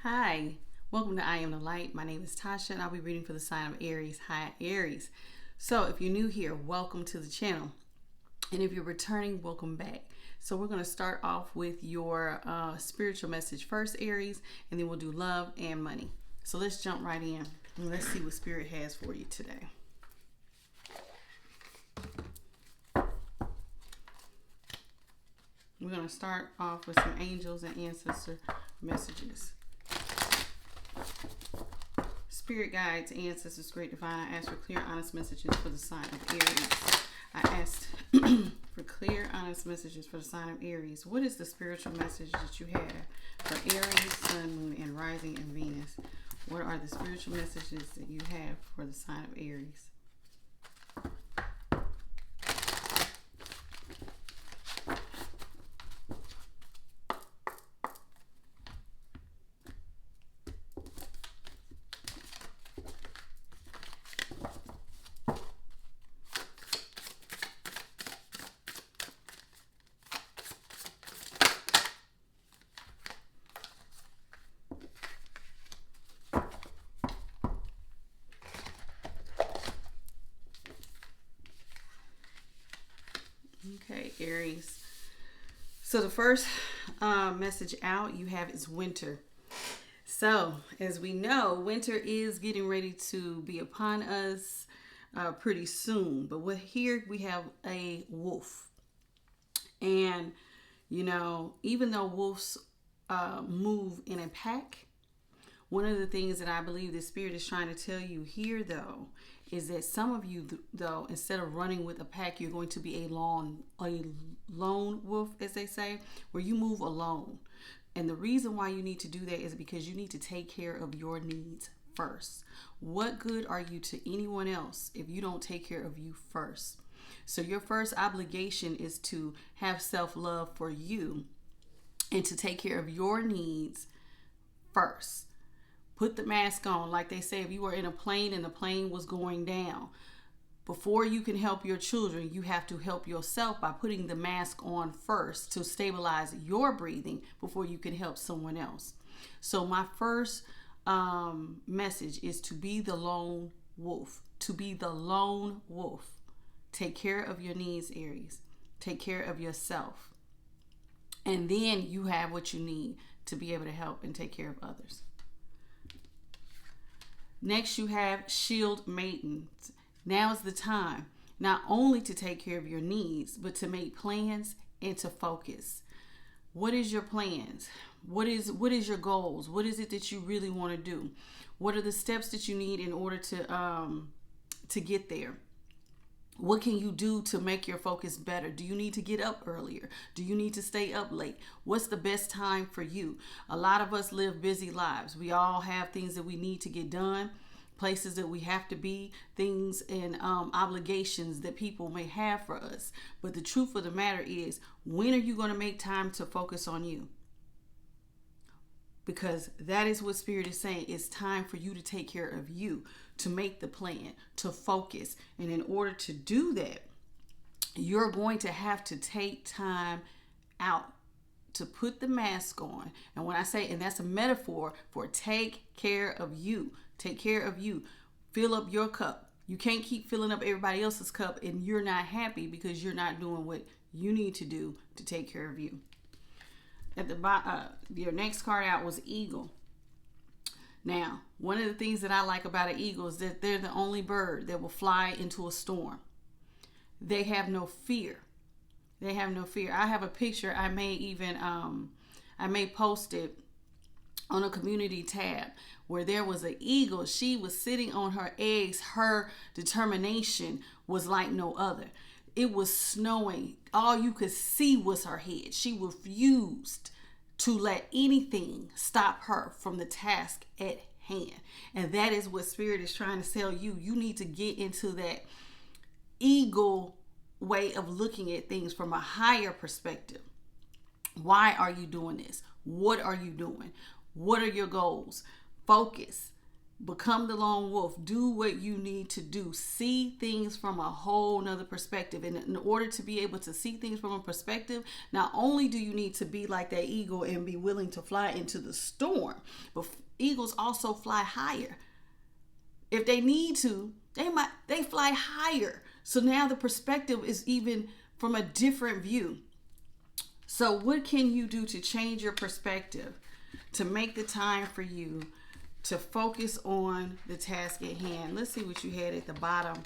Hi, welcome to I Am the Light. My name is Tasha and I'll be reading for the sign of Aries. Hi, Aries. So, if you're new here, welcome to the channel. And if you're returning, welcome back. So, we're going to start off with your spiritual message first, Aries, and then we'll do love and money. So, let's jump right in and let's see what Spirit has for you today. We're going to start off with some angels and ancestor messages. Spirit guides, ancestors, great divine, I ask for clear, honest messages for the sign of Aries. I asked for clear, honest messages for the sign of Aries. What is the spiritual message that you have for Aries, Sun, Moon, and Rising, and Venus? What are the spiritual messages that you have for the sign of Aries? Okay, Aries. So the first message out you have is winter. So as we know, winter is getting ready to be upon us pretty soon. But here we have a wolf. And, you know, even though wolves move in a pack, one of the things that I believe the Spirit is trying to tell you here, though, is that some of you, though, instead of running with a pack, you're going to be a lone wolf, as they say, where you move alone. And the reason why you need to do that is because you need to take care of your needs first. What good are you to anyone else if you don't take care of you first? So your first obligation is to have self-love for you and to take care of your needs first. Put the mask on. Like they say, if you were in a plane and the plane was going down, before you can help your children, you have to help yourself by putting the mask on first to stabilize your breathing before you can help someone else. So my first message is to be the lone wolf. To be the lone wolf. Take care of your needs, Aries. Take care of yourself. And then you have what you need to be able to help and take care of others. Next, you have shield maidens. Now is the time not only to take care of your needs, but to make plans and to focus. What is your plans? What is your goals? What is it that you really want to do? What are the steps that you need in order to get there? What can you do to make your focus better? Do you need to get up earlier? Do you need to stay up late? What's the best time for you? A lot of us live busy lives. We all have things that we need to get done, places that we have to be, things and obligations that people may have for us. But the truth of the matter is, when are you going to make time to focus on you? Because that is what Spirit is saying. It's time for you to take care of you, to make the plan, to focus. And in order to do that, you're going to have to take time out to put the mask on. And when I say, and that's a metaphor for take care of you. Take care of you. Fill up your cup. You can't keep filling up everybody else's cup and you're not happy because you're not doing what you need to do to take care of you. At the your next card out was Eagle. Now, one of the things that I like about an eagle is that they're the only bird that will fly into a storm. They have no fear. They have no fear. I have a picture. I may post it on a community tab where there was an eagle. She was sitting on her eggs. Her determination was like no other. It was snowing. All you could see was her head. She refused to let anything stop her from the task at hand. And that is what Spirit is trying to tell you. You need to get into that eagle way of looking at things from a higher perspective. Why are you doing this? What are you doing? What are your goals? Focus. Become the lone wolf. Do what you need to do. See things from a whole nother perspective. And in order to be able to see things from a perspective, not only do you need to be like that eagle and be willing to fly into the storm, but eagles also fly higher. If they need to, they fly higher. So now the perspective is even from a different view. So what can you do to change your perspective, to make the time for you to focus on the task at hand? Let's see what you had at the bottom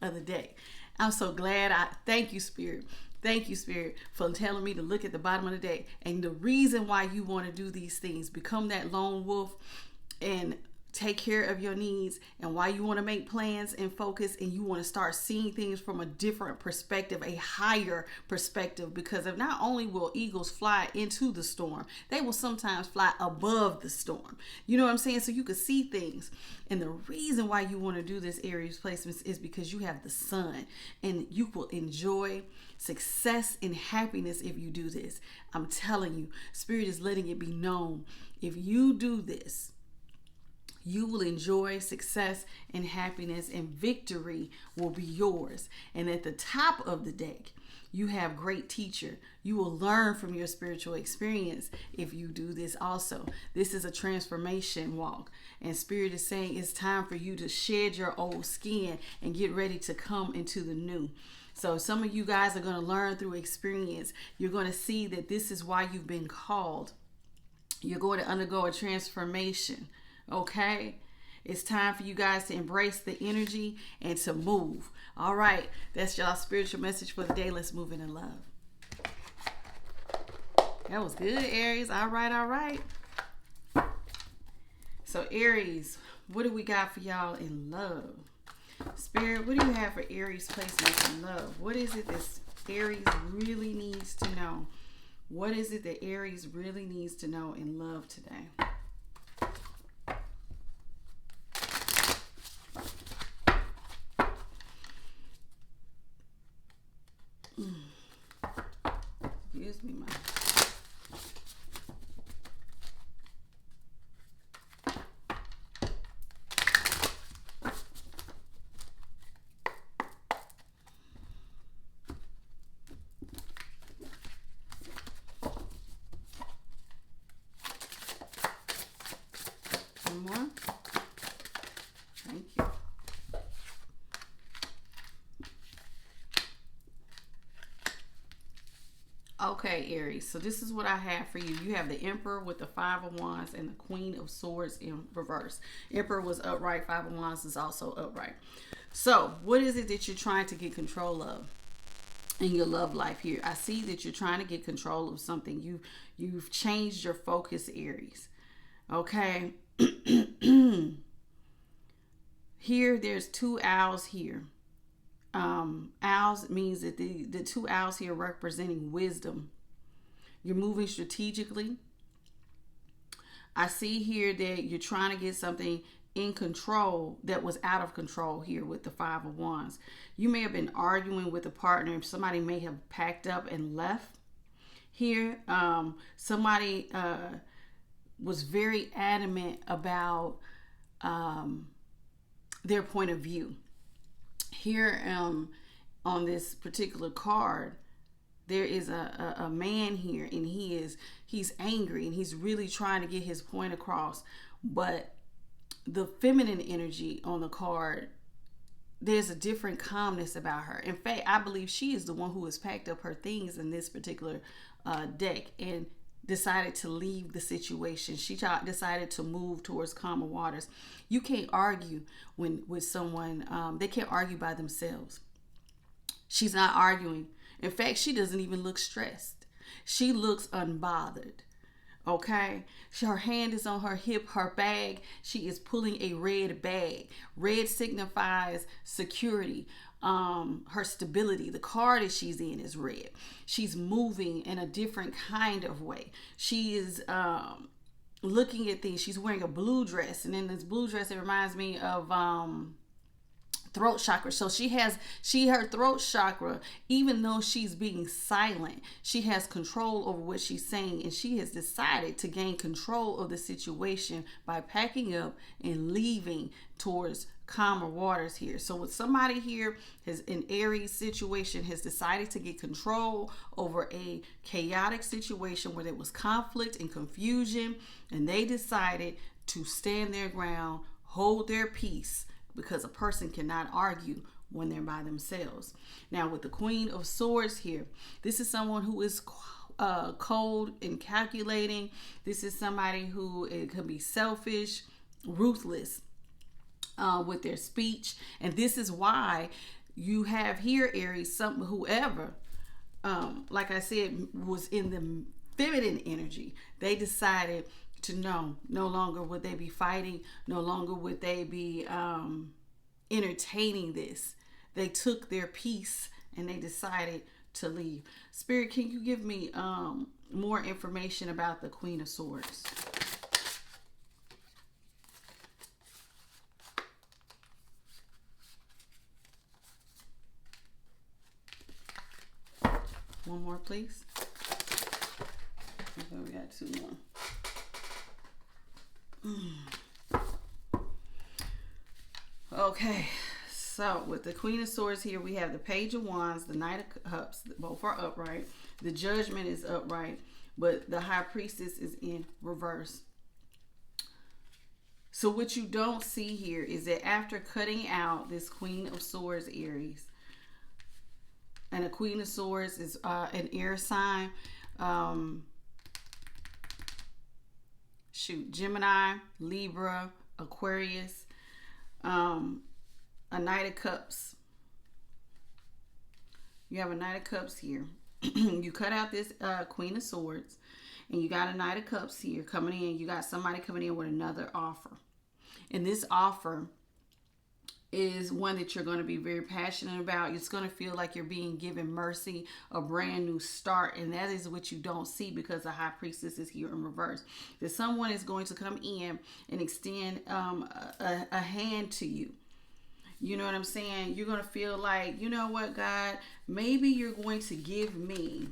of the deck. I'm so glad. Thank you, Spirit. Thank you, Spirit, for telling me to look at the bottom of the deck. And the reason why you want to do these things, become that lone wolf and take care of your needs, and why you want to make plans and focus, and you want to start seeing things from a different perspective, a higher perspective, because of not only will eagles fly into the storm, they will sometimes fly above the storm. You know what I'm saying? So you can see things. And the reason why you want to do this Aries placements is because you have the sun, and you will enjoy success and happiness if you do this. I'm telling you, Spirit is letting it be known. If you do this, you will enjoy success and happiness, and victory will be yours. And at the top of the deck, you have great teacher. You will learn from your spiritual experience if you do this also. This is a transformation walk. And Spirit is saying it's time for you to shed your old skin and get ready to come into the new. So some of you guys are going to learn through experience. You're going to see that this is why you've been called. You're going to undergo a transformation. Okay, it's time for you guys to embrace the energy and to move. All right, that's y'all's spiritual message for the day. Let's move in love. That was good, Aries. All right. So Aries, what do we got for y'all in love? Spirit, what do you have for Aries placements in love? What is it that Aries really needs to know? What is it that Aries really needs to know in love today? Excuse me, my. One more. Thank you. Okay, Aries, so this is what I have for you. You have the Emperor with the Five of Wands and the Queen of Swords in reverse. Emperor was upright. Five of Wands is also upright. So what is it that you're trying to get control of in your love life here? I see that you're trying to get control of something. You've changed your focus, Aries. Okay. Here, there's two owls here. Owls means that the two owls here representing wisdom. You're moving strategically. I see here that you're trying to get something in control that was out of control here with the Five of Wands. You may have been arguing with a partner. Somebody may have packed up and left here. Somebody was very adamant about their point of view. Here on this particular card, there is a man here, and he's angry, and he's really trying to get his point across. But the feminine energy on the card, there's a different calmness about her. In fact, I believe she is the one who has packed up her things in this particular deck and decided to leave the situation. She decided to move towards calmer waters. You can't argue with someone. They can't argue by themselves. She's not arguing. In fact, she doesn't even look stressed. She looks unbothered. Okay, her hand is on her hip, her bag. She is pulling a red bag. Red signifies security, her stability. The car that she's in is red. She's moving in a different kind of way. She is looking at things. She's wearing a blue dress, and in this blue dress, it reminds me of throat chakra. So her throat chakra, even though she's being silent, she has control over what she's saying, and she has decided to gain control of the situation by packing up and leaving towards calmer waters here. So with somebody here has an Aries situation, has decided to get control over a chaotic situation where there was conflict and confusion, and they decided to stand their ground, hold their peace, because a person cannot argue when they're by themselves. Now with the Queen of Swords here, this is someone who is cold and calculating. This is somebody who it could be selfish, ruthless with their speech. And this is why you have here, Aries, whoever, like I said, was in the feminine energy. They decided to no longer would they be fighting, no longer would they be entertaining this. They took their peace and they decided to leave. Spirit, can you give me more information about the Queen of Swords? One more, please. Okay, we got two more. Okay, so with the Queen of Swords here, we have the Page of Wands, the Knight of Cups. Both are upright. The Judgment is upright, but the High Priestess is in reverse. So what you don't see here is that after cutting out this Queen of Swords, Aries, and a Queen of Swords is an air sign, Gemini, Libra, Aquarius, a Knight of Cups. You have a Knight of Cups here. You cut out this Queen of Swords, and you got a Knight of Cups here coming in. You got somebody coming in with another offer. And this offer is one that you're going to be very passionate about. It's going to feel like you're being given mercy, a brand new start, and that is what you don't see because the High Priestess is here in reverse. That someone is going to come in and extend a hand to you. You know what I'm saying? You're going to feel like, you know what, God, maybe you're going to give me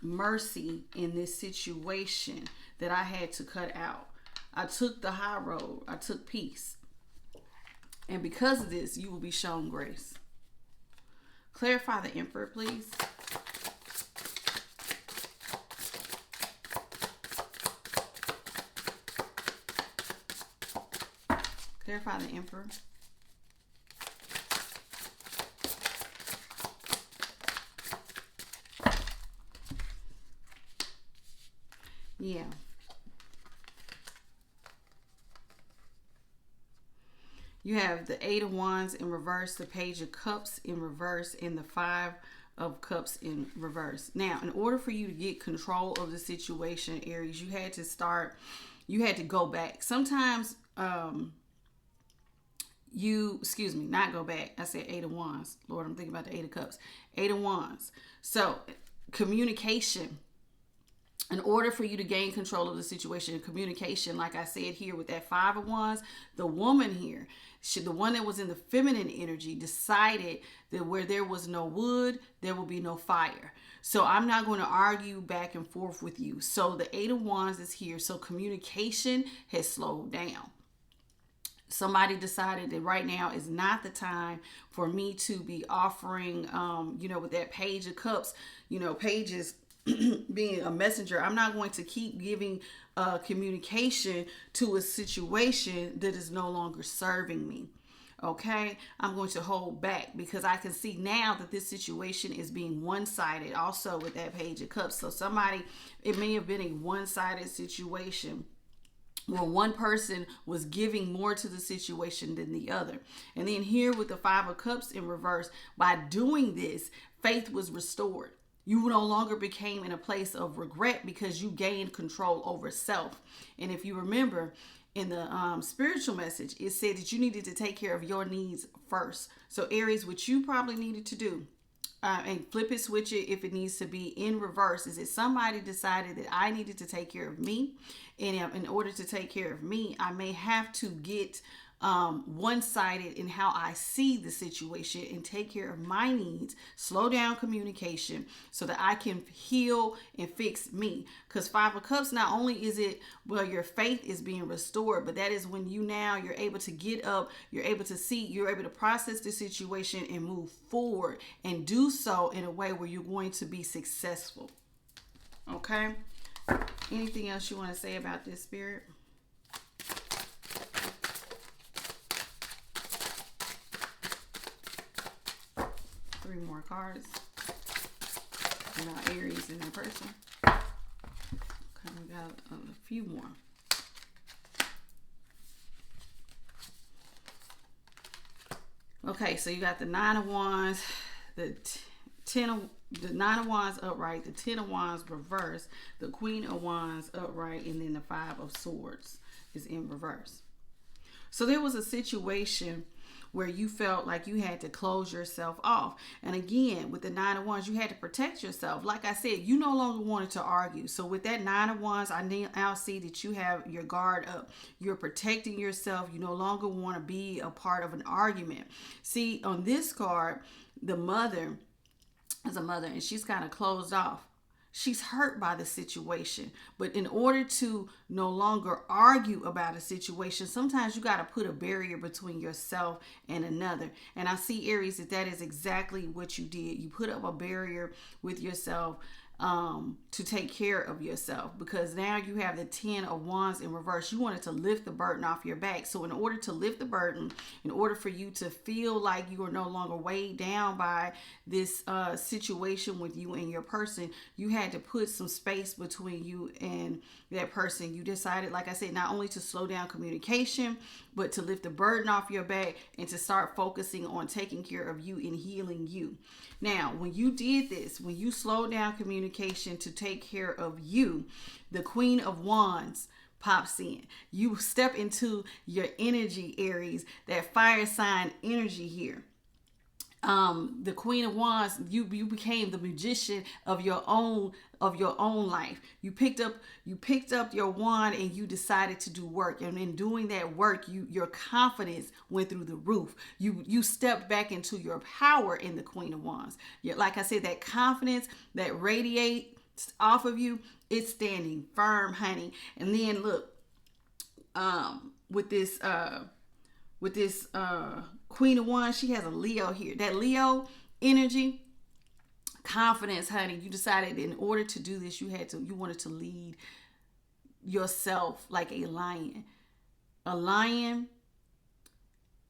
mercy in this situation that I had to cut out. I took the high road. I took peace. And because of this, you will be shown grace. Clarify the Emperor, please. Clarify the Emperor. Yeah. You have the Eight of Wands in reverse, the Page of Cups in reverse, and the Five of Cups in reverse. Now, in order for you to get control of the situation, Aries, you had to go back. Sometimes not go back. I said Eight of Wands. Lord, I'm thinking about the Eight of Cups. Eight of Wands. So, communication. In order for you to gain control of the situation, communication, like I said here with that Five of Wands, the woman here, the one that was in the feminine energy, decided that where there was no wood, there will be no fire. So I'm not going to argue back and forth with you. So the Eight of Wands is here. So communication has slowed down. Somebody decided that right now is not the time for me to be offering, with that Page of Cups, pages being a messenger. I'm not going to keep giving communication to a situation that is no longer serving me. Okay, I'm going to hold back because I can see now that this situation is being one-sided also with that Page of Cups. So it may have been a one-sided situation where one person was giving more to the situation than the other. And then here with the Five of Cups in reverse, by doing this, faith was restored. You no longer became in a place of regret because you gained control over self. And if you remember in the spiritual message, it said that you needed to take care of your needs first. So Aries, what you probably needed to do, and flip it, switch it if it needs to be in reverse, is that somebody decided that I needed to take care of me. And in order to take care of me, I may have to get one-sided in how I see the situation and take care of my needs, slow down communication so that I can heal and fix me. Because Five of Cups, not only is it, well, your faith is being restored, but that is when you're able to get up, you're able to see, you're able to process the situation and move forward and do so in a way where you're going to be successful. Okay? Anything else you want to say about this, Spirit? Three more cards about Aries and their person. Okay, we got a few more. Okay, so you got the Nine of Wands, the Nine of Wands upright, the Ten of Wands reverse, the Queen of Wands upright, and then the Five of Swords is in reverse. So there was a situation where you felt like you had to close yourself off. And again, with the Nine of Wands, you had to protect yourself. Like I said, you no longer wanted to argue. So with that Nine of Wands, I now see that you have your guard up. You're protecting yourself. You no longer want to be a part of an argument. See, on this card, the mother is a mother and she's kind of closed off. She's hurt by the situation. But in order to no longer argue about a situation, sometimes you got to put a barrier between yourself and another. And I see, Aries, that is exactly what you did. You put up a barrier with yourself to take care of yourself, because now you have the Ten of Wands in reverse. You wanted to lift the burden off your back. So in order to lift the burden, in order for you to feel like you are no longer weighed down by this situation with you and your person, you had to put some space between you and that person. You decided, like I said, not only to slow down communication, but to lift the burden off your back and to start focusing on taking care of you and healing you. Now, when you did this, when you slowed down communication to take care of you, the Queen of Wands pops in. You step into your energy, Aries, that fire sign energy here. The Queen of Wands, you became the magician of your own life. You picked up your wand and you decided to do work. And in doing that work, your confidence went through the roof. You stepped back into your power in the Queen of Wands. Like I said, that confidence that radiates off of you, it's standing firm, honey. And then look, with this Queen of Wands, she has a Leo here. That Leo energy, confidence, honey. You decided in order to do this, you wanted to lead yourself like a lion. A lion,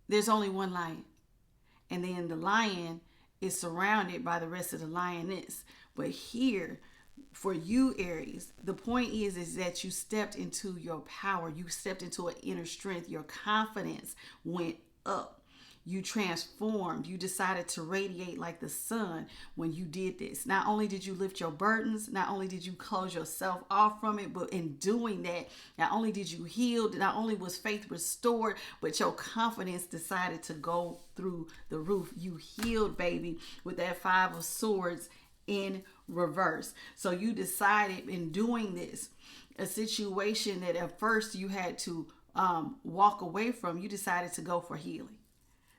there's only one lion. And then the lion is surrounded by the rest of the lioness. But here, for you, Aries, the point is that you stepped into your power. You stepped into an inner strength. Your confidence went up. You transformed. You decided to radiate like the sun when you did this. Not only did you lift your burdens, not only did you close yourself off from it, but in doing that, not only did you heal, not only was faith restored, but your confidence decided to go through the roof. You healed, baby, with that Five of Swords in reverse. So you decided in doing this, a situation that at first you had to walk away from, you decided to go for healing.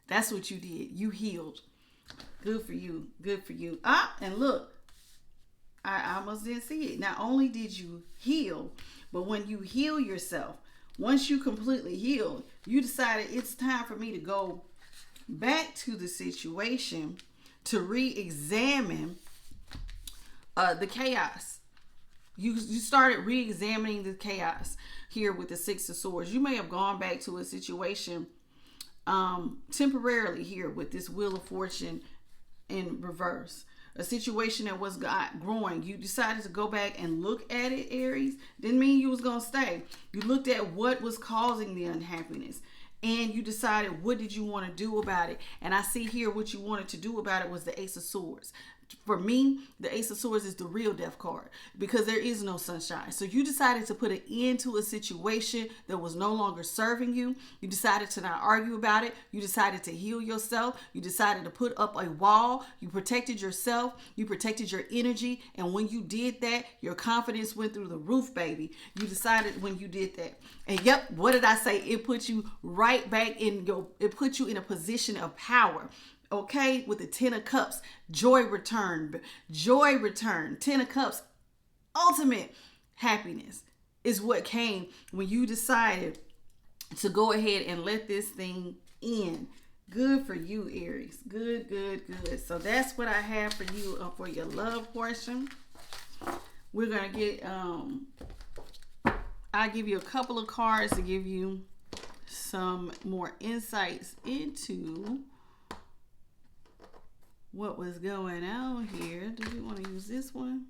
That's what you did. You healed. Good for you. Good for you. And look, I almost didn't see it. Not only did you heal, but when you heal yourself, once you completely healed, you decided it's time for me to go back to the situation to re-examine the chaos. You started re-examining the chaos here with the Six of Swords. You may have gone back to a situation temporarily here with this Wheel of Fortune in reverse. A situation that was growing. You decided to go back and look at it, Aries. Didn't mean you was going to stay. You looked at what was causing the unhappiness. And you decided, what did you want to do about it? And I see here what you wanted to do about it was the Ace of Swords. For me, the Ace of Swords is the real death card because there is no sunshine. So you decided to put an end to a situation that was no longer serving you. You decided to not argue about it. You decided to heal yourself. You decided to put up a wall. You protected yourself. You protected your energy. And when you did that, your confidence went through the roof, baby. You decided when you did that. And yep, what did I say? It put you right back it put you in a position of power. Okay, with the 10 of Cups, joy returned. 10 of Cups, ultimate happiness is what came when you decided to go ahead and let this thing in. Good for you, Aries. Good. So that's what I have for you for your love portion. We're going to get, I'll give you a couple of cards to give you some more insights into what was going on here. Do we want to use this one?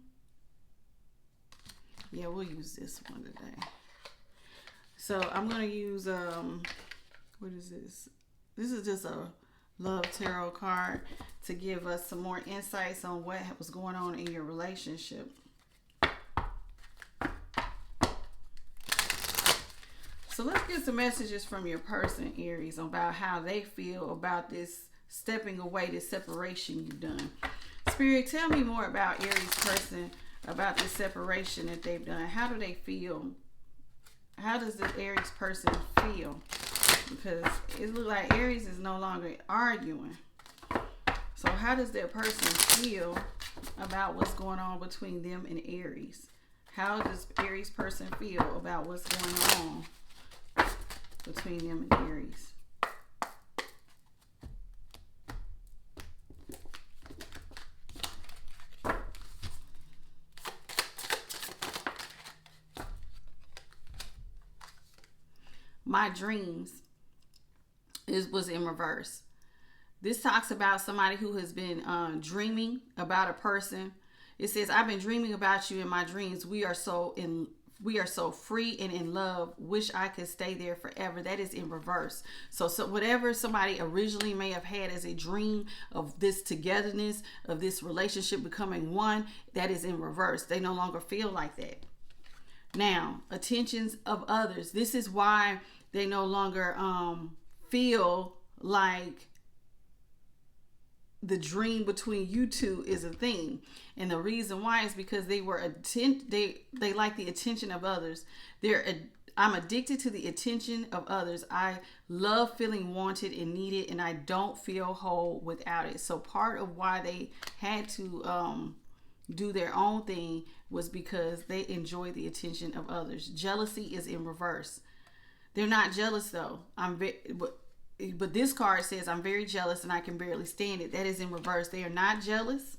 Yeah, we'll use this one today. So I'm going to use, what is this? This is just a love tarot card to give us some more insights on what was going on in your relationship. So let's get some messages from your person, Aries, about how they feel about this stepping away, this separation you've done. Spirit, tell me more about Aries person, about this separation that they've done. How do they feel? How does the Aries person feel? Because it looks like Aries is no longer arguing. So how does that person feel about what's going on between them and Aries? How does Aries person feel about what's going on between them and Aries? My dreams was in reverse. This talks about somebody who has been dreaming about a person. It says, I've been dreaming about you in my dreams. We are so free and in love. Wish I could stay there forever. That is in reverse. So whatever somebody originally may have had as a dream of this togetherness, of this relationship becoming one, that is in reverse. They no longer feel like that. Now, attentions of others. This is why they no longer feel like the dream between you two is a thing. And the reason why is because they like the attention of others. I'm addicted to the attention of others. I love feeling wanted and needed, and I don't feel whole without it. So part of why they had to do their own thing was because they enjoy the attention of others. Jealousy is in reverse. They're not jealous though. But this card says, I'm very jealous and I can barely stand it. That is in reverse. They are not jealous.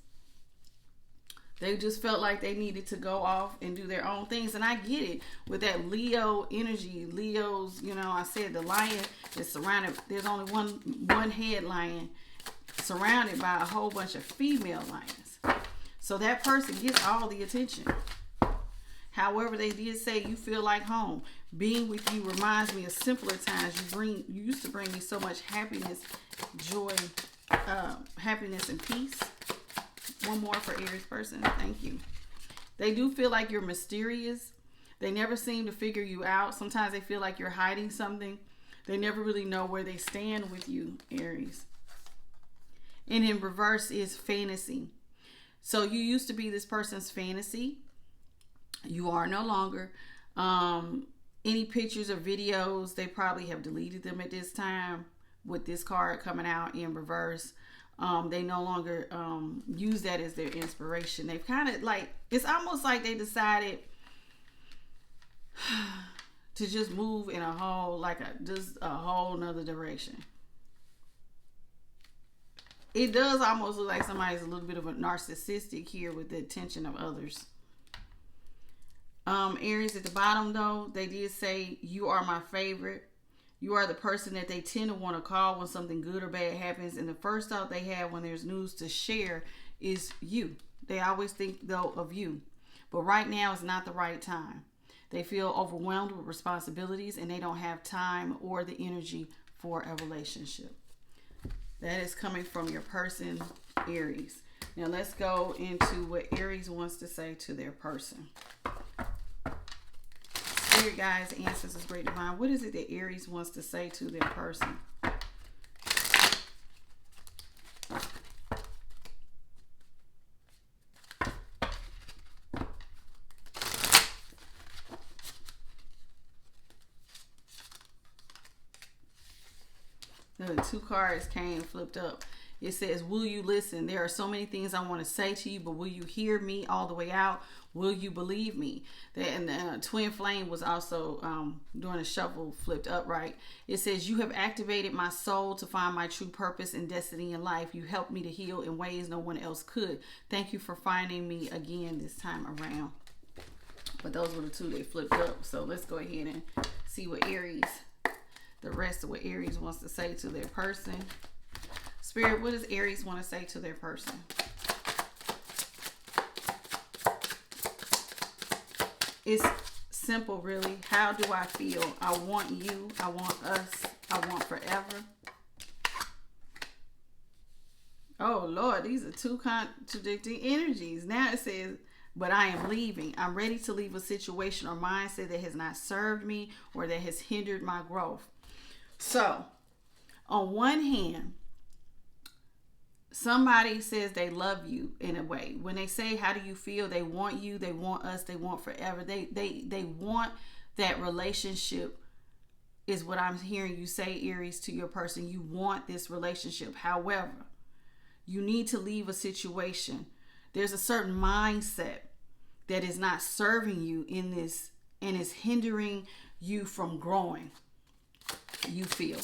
They just felt like they needed to go off and do their own things. And I get it with that Leo energy. Leo's, I said the lion is surrounded. There's only one head lion surrounded by a whole bunch of female lions. So that person gets all the attention. However, they did say you feel like home. Being with you reminds me of simpler times. You used to bring me so much happiness, joy, happiness and peace. One more for Aries person. Thank you. They do feel like you're mysterious. They never seem to figure you out. Sometimes they feel like you're hiding something. They never really know where they stand with you, Aries. And in reverse is fantasy. So you used to be this person's fantasy. You are no longer. Any pictures or videos, they probably have deleted them at this time with this card coming out in reverse. They no longer use that as their inspiration. They've kind of it's almost like they decided to just move in a whole nother direction. It does almost look like somebody's a little bit of a narcissistic here with the attention of others. Aries at the bottom though, they did say you are my favorite. You are the person that they tend to want to call when something good or bad happens. And the first thought they have when there's news to share is you. They always think though of you. But right now is not the right time. They feel overwhelmed with responsibilities and they don't have time or the energy for a relationship. That is coming from your person, Aries. Now let's go into what Aries wants to say to their person. Spirit guides, ancestors, great divine. What is it that Aries wants to say to their person? The 2 cards came flipped up. It says, will you listen? There are so many things I want to say to you, but will you hear me all the way out? Will you believe me? And the twin flame was also doing a shuffle flipped upright. It says, you have activated my soul to find my true purpose and destiny in life. You helped me to heal in ways no one else could. Thank you for finding me again this time around. But those were the 2 that flipped up. So let's go ahead and see what Aries, the rest of what Aries wants to say to their person. Spirit, what does Aries want to say to their person? It's simple, really. How do I feel? I want you. I want us. I want forever. Oh, Lord, these are 2 contradicting energies. Now it says, but I am leaving. I'm ready to leave a situation or mindset that has not served me or that has hindered my growth. So, on one hand, somebody says they love you in a way. When they say, how do you feel? They want you, they want us, they want forever. They want that relationship is what I'm hearing you say, Aries, to your person. You want this relationship. However, you need to leave a situation. There's a certain mindset that is not serving you in this and is hindering you from growing, you feel.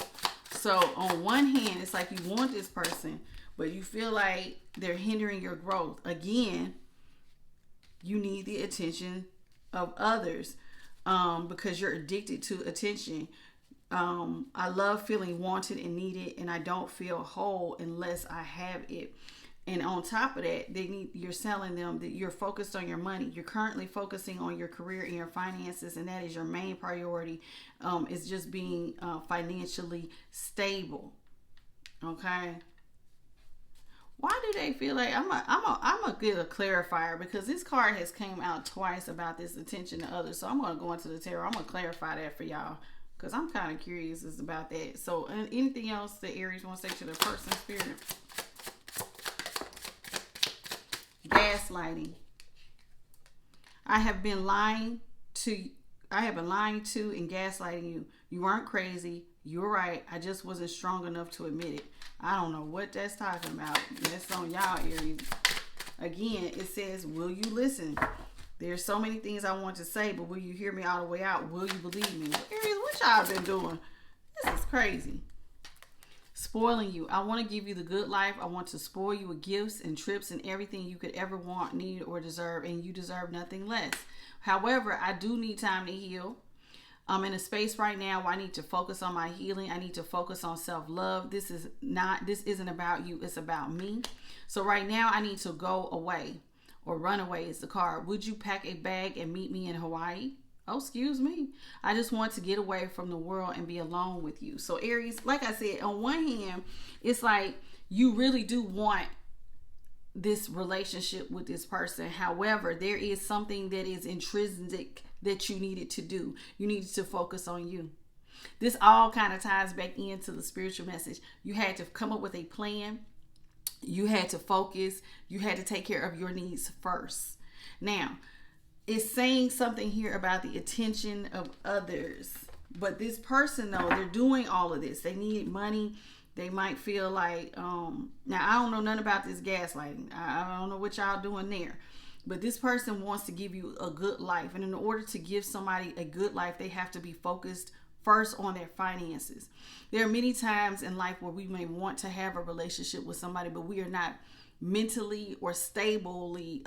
So on one hand, it's like you want this person, but you feel like they're hindering your growth. Again, you need the attention of others because you're addicted to attention. I love feeling wanted and needed, and I don't feel whole unless I have it. And on top of that, you're selling them that you're focused on your money. You're currently focusing on your career and your finances, and that is your main priority. Is just being financially stable. Okay. Why do they feel like I'm a get a clarifier, because this card has came out twice about this attention to others. So I'm gonna go into the tarot. I'm gonna clarify that for y'all because I'm kind of curious about that. So anything else that Aries wants to say to the person, Spirit? Gaslighting. I have been lying to and gaslighting you. You weren't crazy. You're right. I just wasn't strong enough to admit it. I don't know what that's talking about. That's on y'all, Aries. Again, it says, will you listen? There's so many things I want to say, but will you hear me all the way out? Will you believe me? Aries, what y'all been doing? This is crazy. Spoiling you. I want to give you the good life. I want to spoil you with gifts and trips and everything you could ever want, need, or deserve, and you deserve nothing less. However, I do need time to heal. I'm in a space right now where I need to focus on my healing. I need to focus on self-love. This isn't about you. It's about me. So right now I need to go away, or run away is the card. Would you pack a bag and meet me in Hawaii? Oh, excuse me. I just want to get away from the world and be alone with you. So Aries, like I said, on one hand, it's like you really do want this relationship with this person. However, there is something that is intrinsic that you needed to do. You needed to focus on you. This all kind of ties back into the spiritual message. You had to come up with a plan. You had to focus. You had to take care of your needs first. Now, it's saying something here about the attention of others. But this person, though, they're doing all of this. They need money. They might feel like, now I don't know nothing about this gaslighting. I don't know what y'all doing there. But this person wants to give you a good life. And in order to give somebody a good life, they have to be focused first on their finances. There are many times in life where we may want to have a relationship with somebody, but we are not mentally or stably,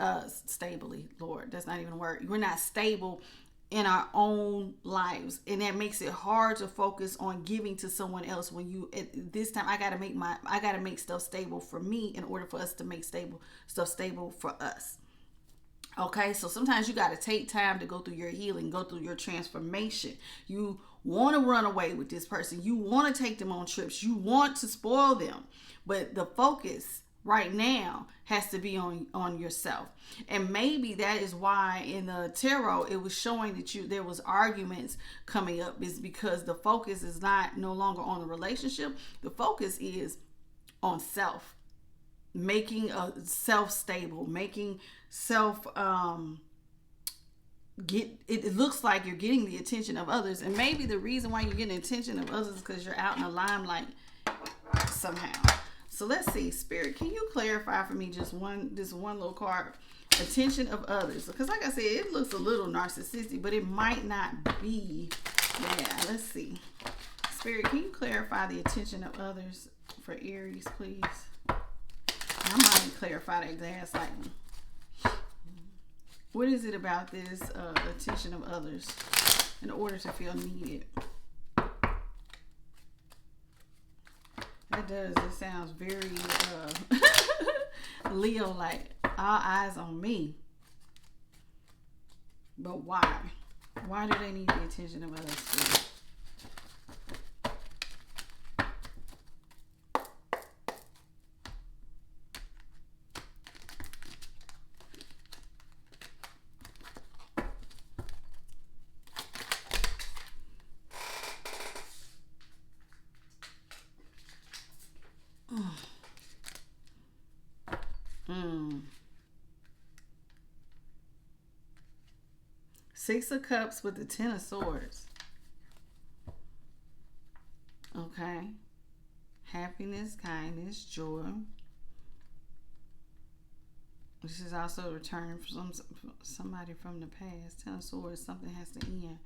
Lord, that's not even a word. We're not stable in our own lives, and that makes it hard to focus on giving to someone else. When you at this time, I gotta make stuff stable for me in order for us to make stuff stable for us. Okay, so sometimes you got to take time to go through your healing, go through your transformation. You want to run away with this person. You want to take them on trips. You want to spoil them. But the focus right now has to be on yourself. And maybe that is why in the tarot it was showing that there was arguments coming up, is because the focus is not no longer on the relationship. The focus is on self, making a self stable, making self it looks like you're getting the attention of others. And maybe the reason why you're getting the attention of others is because you're out in the limelight somehow. So let's see, Spirit, can you clarify for me this one little card? Attention of others. Because like I said, it looks a little narcissistic, but it might not be. Yeah, let's see. Spirit, can you clarify the attention of others for Aries, please? I might clarify that gaslighting. What is it about this attention of others in order to feel needed? It does. It sounds very Leo, like all eyes on me. But why? Why do they need the attention of others? Six of Cups with the Ten of Swords. Okay. Happiness, kindness, joy. This is also a return from somebody from the past. Ten of Swords, something has to end.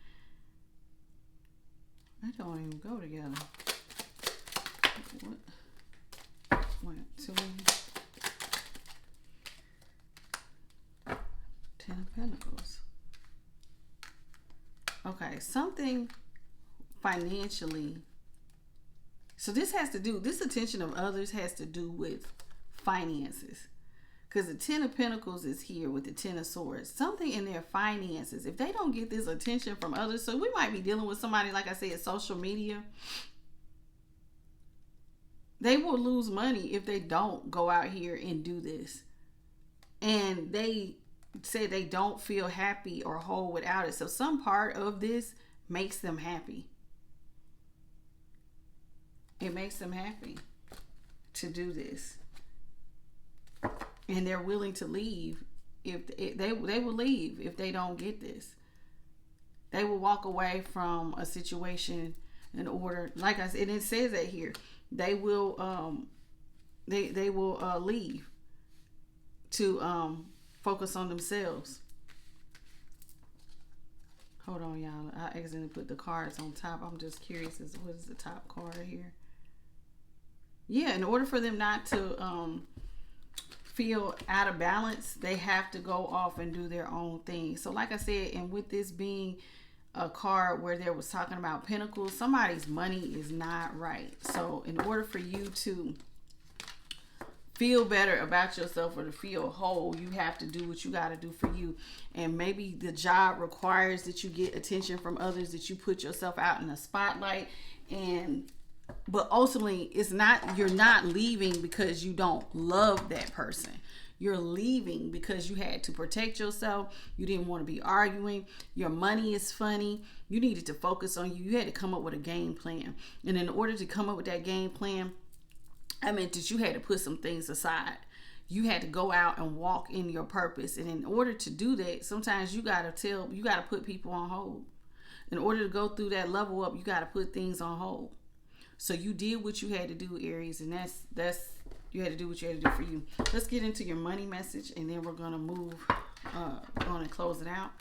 They don't even go together. What? 1, 2. 10 of Pentacles. Okay, something financially. So this attention of others has to do with finances. Because the 10 of Pentacles is here with the 10 of Swords. Something in their finances. If they don't get this attention from others, so we might be dealing with somebody, like I said, social media. They will lose money if they don't go out here and do this. And they say they don't feel happy or whole without it. So some part of this makes them happy. It makes them happy to do this. And they're willing to leave. If they will leave if they don't get this. They will walk away from a situation in order, like I said, and it says that here. They will they will leave to focus on themselves. Hold on, y'all. I accidentally put the cards on top. I'm just curious as to what is the top card here. Yeah, in order for them not to feel out of balance, they have to go off and do their own thing. So like I said, and with this being a card where there was talking about Pentacles, somebody's money is not right. So in order for you to feel better about yourself or to feel whole, you have to do what you got to do for you. And maybe the job requires that you get attention from others, that you put yourself out in the spotlight. But ultimately, it's not, you're not leaving because you don't love that person. You're leaving because you had to protect yourself. You didn't want to be arguing. Your money is funny. You needed to focus on you. You had to come up with a game plan. And in order to come up with that game plan, I meant that you had to put some things aside. You had to go out and walk in your purpose. And in order to do that, sometimes you got to put people on hold. In order to go through that level up, you got to put things on hold. So you did what you had to do, Aries, and that's you had to do what you had to do for you. Let's get into your money message, and then we're gonna move on and close it out.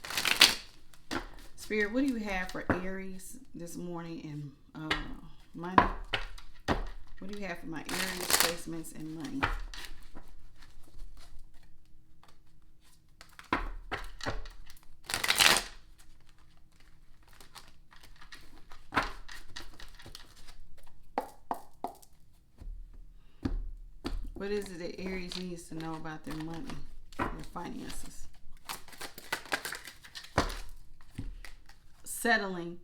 Spirit, what do you have for Aries this morning in money? What do you have for my Aries placements and money? What is it that Aries needs to know about their money, their finances? Settling.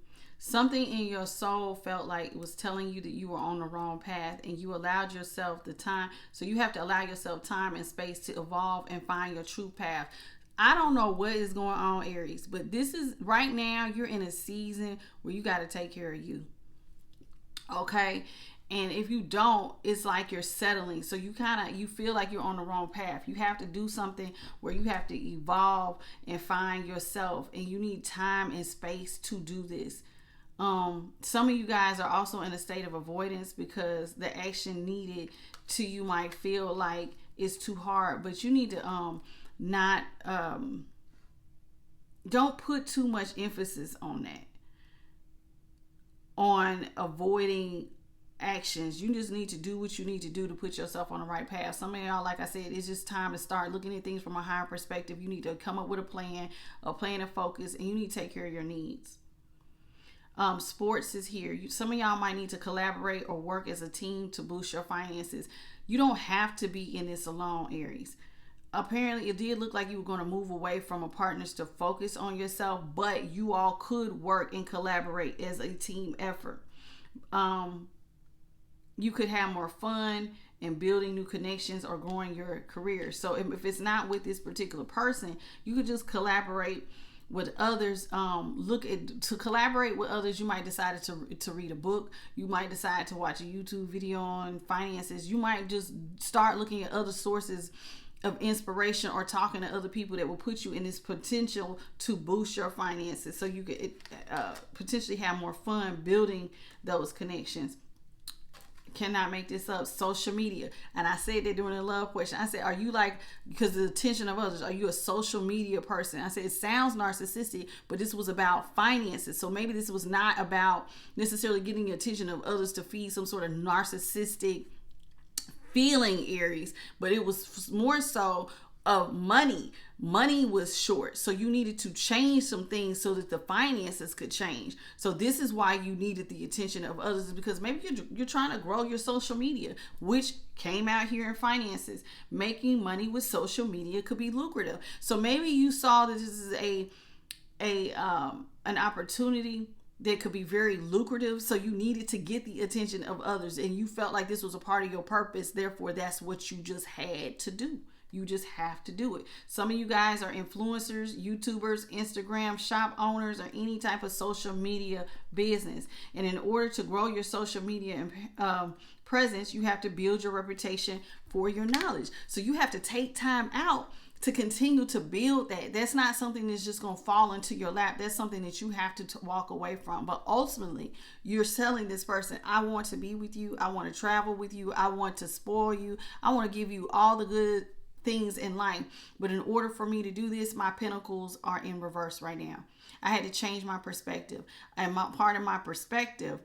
Something in your soul felt like it was telling you that you were on the wrong path, and you allowed yourself the time. So you have to allow yourself time and space to evolve and find your true path. I don't know what is going on, Aries, but this is right now, you're in a season where you got to take care of you. Okay? And if you don't, it's like you're settling. So you feel like you're on the wrong path. You have to do something where you have to evolve and find yourself, and you need time and space to do this. Some of you guys are also in a state of avoidance because the action needed to you might feel like it's too hard, but you need to not don't put too much emphasis on that, on avoiding actions. You just need to do what you need to do to put yourself on the right path. Some of y'all, like I said, it's just time to start looking at things from a higher perspective. You need to come up with a plan of focus, and you need to take care of your needs. Sports is here. Some of y'all might need to collaborate or work as a team to boost your finances. You don't have to be in this alone, Aries. Apparently, it did look like you were going to move away from a partners to focus on yourself, but you all could work and collaborate as a team effort. You could have more fun in building new connections or growing your career. So if it's not with this particular person, you could just collaborate with others. To collaborate with others, you might decide to read a book. You might decide to watch a YouTube video on finances. You might just start looking at other sources of inspiration or talking to other people that will put you in this potential to boost your finances, so you could potentially have more fun building those connections. Cannot make this up. Social media. And I said that during the love question. I said, are you like, because of the attention of others, are you a social media person? I said, it sounds narcissistic, but this was about finances. So maybe this was not about necessarily getting the attention of others to feed some sort of narcissistic feeling, Aries, but it was more so of money. Money was short, so you needed to change some things so that the finances could change. So this is why you needed the attention of others, because maybe you're trying to grow your social media, which came out here in finances. Making money with social media could be lucrative. So maybe you saw that this is an opportunity that could be very lucrative, so you needed to get the attention of others, and you felt like this was a part of your purpose. Therefore, that's what you just had to do. You just have to do it. Some of you guys are influencers, YouTubers, Instagram shop owners, or any type of social media business. And in order to grow your social media presence, you have to build your reputation for your knowledge. So you have to take time out to continue to build that. That's not something that's just going to fall into your lap. That's something that you have to walk away from. But ultimately, you're telling this person, I want to be with you. I want to travel with you. I want to spoil you. I want to give you all the good things in life. But in order for me to do this, my pentacles are in reverse right now. I had to change my perspective. And part of my perspective,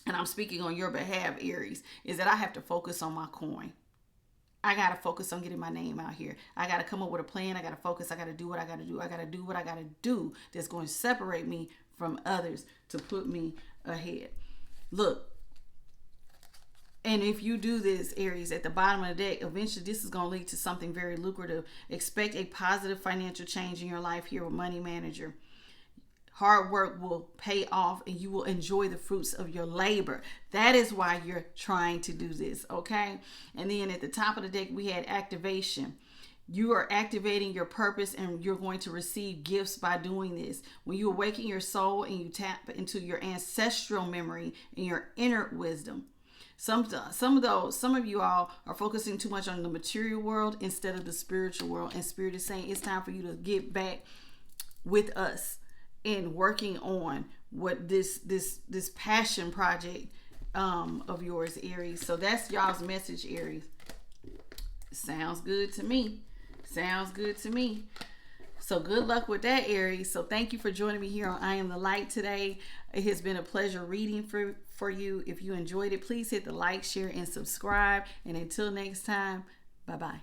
and I'm speaking on your behalf, Aries, is that I have to focus on my coin. I got to focus on getting my name out here. I got to come up with a plan. I got to focus. I got to do what I got to do. I got to do what I got to do that's going to separate me from others to put me ahead. Look, and if you do this, Aries, at the bottom of the deck, eventually this is going to lead to something very lucrative. Expect a positive financial change in your life here with Money Manager. Hard work will pay off, and you will enjoy the fruits of your labor. That is why you're trying to do this, okay? And then at the top of the deck, we had activation. You are activating your purpose, and you're going to receive gifts by doing this. When you awaken your soul and you tap into your ancestral memory and your inner wisdom. Some of you all are focusing too much on the material world instead of the spiritual world. And Spirit is saying it's time for you to get back with us in working on what this passion project of yours, Aries. So that's y'all's message, Aries. Sounds good to me. Sounds good to me. So good luck with that, Aries. So thank you for joining me here on I Am the Light today. It has been a pleasure reading for you. If you enjoyed it, please hit the like, share, and subscribe. And until next time, bye-bye.